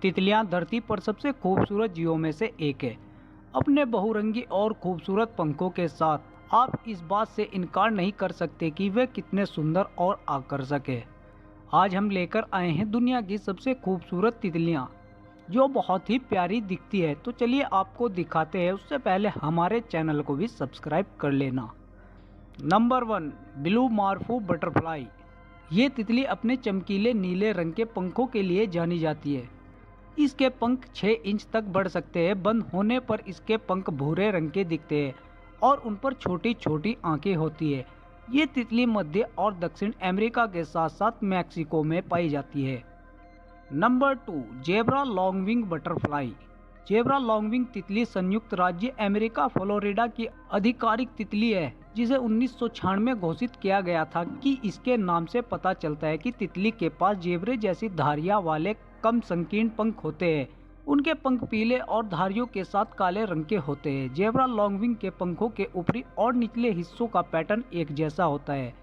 तितलियां धरती पर सबसे खूबसूरत जीवों में से एक है। अपने बहुरंगी और खूबसूरत पंखों के साथ आप इस बात से इनकार नहीं कर सकते कि वे कितने सुंदर और आकर्षक है। आज हम लेकर आए हैं दुनिया की सबसे खूबसूरत तितलियां जो बहुत ही प्यारी दिखती है। तो चलिए आपको दिखाते हैं, उससे पहले हमारे चैनल को भी सब्सक्राइब कर लेना। Number 1, blue morpho butterfly. ये तितली अपने चमकीले नीले रंग के पंखों के लिए जानी जाती है। इसके पंख 6 इंच तक बढ़ सकते हैं। बंद होने पर इसके पंख भूरे रंग के दिखते हैं और उन पर छोटी छोटी आंखें होती है। ये तितली मध्य और दक्षिण अमेरिका के साथ साथ मैक्सिको में पाई जाती है। Number 2, zebra longwing butterfly. Zebra longwing तितली संयुक्त राज्य अमेरिका फ्लोरिडा की आधिकारिक तितली है, जिसे 1996 में घोषित किया गया था कि इसके नाम से पता चलता है कि तितली के पास जेब्रे जैसी धारियां वाले कम संकीर्ण पंख होते हैं। उनके पंख पीले और धारियों के साथ काले रंग के होते हैं। जेब्रा लॉन्गविंग के पंखों के ऊपरी और निचले हिस्सों का पैटर्न एक जैसा होता है,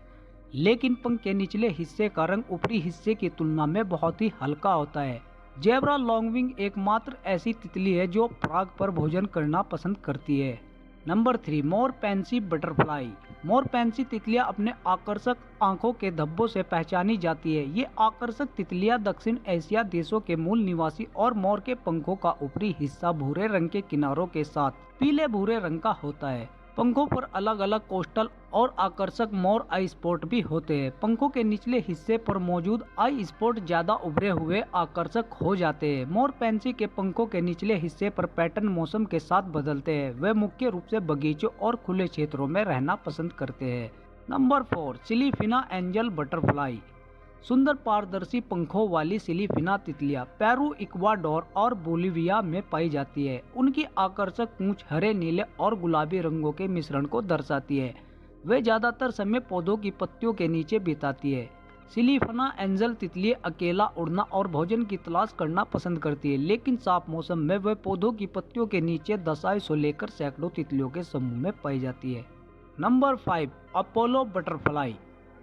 लेकिन पंख के निचले हिस्से का रंग ऊपरी हिस्से की तुलना में बहुत ही हल्का होता है। जेब्रा लॉन्गविंग एकमात्र ऐसी तितली है जो पराग पर भोजन करना पसंद करती है। नंबर 3, मोर पैंसी बटरफ्लाई। मोर पैंसी तितलियां अपने आकर्षक आंखों के धब्बों से पहचानी जाती है। ये आकर्षक तितलियां दक्षिण एशिया देशों के मूल निवासी और मोर के पंखों का ऊपरी हिस्सा भूरे रंग के किनारों के साथ पीले भूरे रंग का होता है। पंखों पर अलग अलग कोस्टल और आकर्षक मोर आई स्पॉट भी होते हैं। पंखों के निचले हिस्से पर मौजूद आई स्पॉट ज्यादा उभरे हुए आकर्षक हो जाते हैं। मोर पैंसी के पंखों के निचले हिस्से पर पैटर्न मौसम के साथ बदलते हैं। वे मुख्य रूप से बगीचों और खुले क्षेत्रों में रहना पसंद करते हैं। नंबर 4, सिलीफिना एंजल बटरफ्लाई। सुंदर पारदर्शी पंखों वाली सिलीफिना तितलियां पेरू, इक्वाडोर और बोलिविया में पाई जाती है। उनकी आकर्षक पूंछ हरे, नीले और गुलाबी रंगों के मिश्रण को दर्शाती है। वे ज्यादातर समय पौधों की पत्तियों के नीचे बिताती है। सिलीफिना एंजल तितली अकेला उड़ना और भोजन की तलाश करना पसंद करती है, लेकिन साफ मौसम में वे पौधों की पत्तियों के नीचे दसाई से लेकर सैकड़ों तितलियों के समूह में पाई जाती है। Number 5, Apollo butterfly.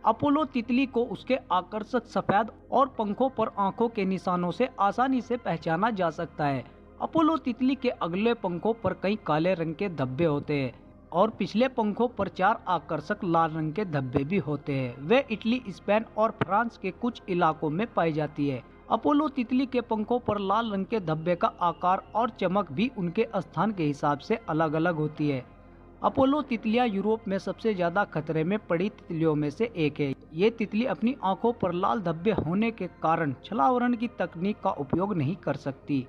अपोलो तितली को उसके आकर्षक सफेद और पंखों पर आंखों के निशानों से आसानी से पहचाना जा सकता है। अपोलो तितली के अगले पंखों पर कई काले रंग के धब्बे होते हैं और पिछले पंखों पर 4 आकर्षक लाल रंग के धब्बे भी होते हैं। वे इटली, स्पेन और फ्रांस के कुछ इलाकों में पाई जाती है। अपोलो तितली के पंखों पर लाल रंग के धब्बे का आकार और चमक भी उनके स्थान के हिसाब से अलग अलग होती है। अपोलो तितलियां यूरोप में सबसे ज्यादा खतरे में पड़ी तितलियों में से एक है। ये तितली अपनी आंखों पर लाल धब्बे होने के कारण छलावरण की तकनीक का उपयोग नहीं कर सकती।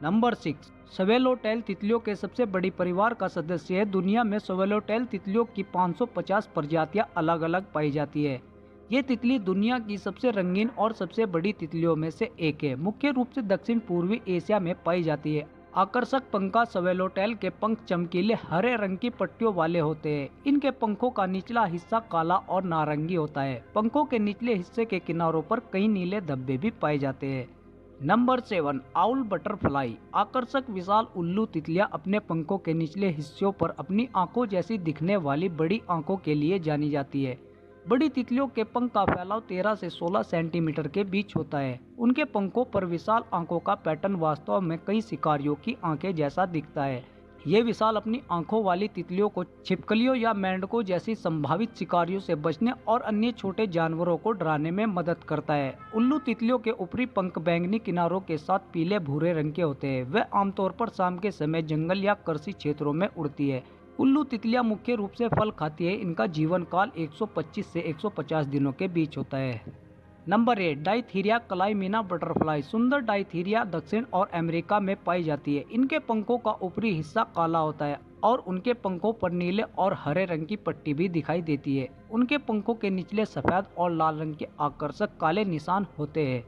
नंबर 6, स्वेलोटेल तितलियों के सबसे बड़ी परिवार का सदस्य है। दुनिया में स्वेलोटेल तितलियों की 550 प्रजातियां अलग अलग पाई जाती है। ये तितली दुनिया की सबसे रंगीन और सबसे बड़ी तितलियों में से एक है। मुख्य रूप से दक्षिण पूर्वी एशिया में पाई जाती है। आकर्षक पंखा स्वेलोटेल के पंख चमकीले हरे रंग की पट्टियों वाले होते हैं। इनके पंखों का निचला हिस्सा काला और नारंगी होता है। पंखों के निचले हिस्से के किनारों पर कई नीले धब्बे भी पाए जाते हैं। Number 7, owl butterfly. आकर्षक विशाल उल्लू तितलियां अपने पंखों के निचले हिस्सों पर अपनी आंखों जैसी दिखने वाली बड़ी आंखों के लिए जानी जाती है। बड़ी तितलियों के पंख का फैलाव 13 से 16 सेंटीमीटर के बीच होता है। उनके पंखों पर विशाल आंखों का पैटर्न वास्तव में कई शिकारियों की आंखें जैसा दिखता है। ये विशाल अपनी आंखों वाली तितलियों को छिपकलियों या मेंढकों जैसी संभावित शिकारियों से बचने और अन्य छोटे जानवरों को डराने में मदद करता है। उल्लू तितलियों के ऊपरी पंख बैंगनी किनारों के साथ पीले भूरे रंग के होते हैं। वे आमतौर पर शाम के समय जंगल या कृषि क्षेत्रों में उड़ती है। उल्लू तितलियां मुख्य रूप से फल खाती है। इनका जीवन काल 125 से 150 दिनों के बीच होता है। नंबर 8, डाइथीरिया क्लाइमिना बटरफ्लाई। सुंदर डाइथीरिया दक्षिण और अमेरिका में पाई जाती है। इनके पंखों का ऊपरी हिस्सा काला होता है और उनके पंखों पर नीले और हरे रंग की पट्टी भी दिखाई देती है। उनके पंखों के निचले सफेद और लाल रंग के आकर्षक काले निशान होते हैं।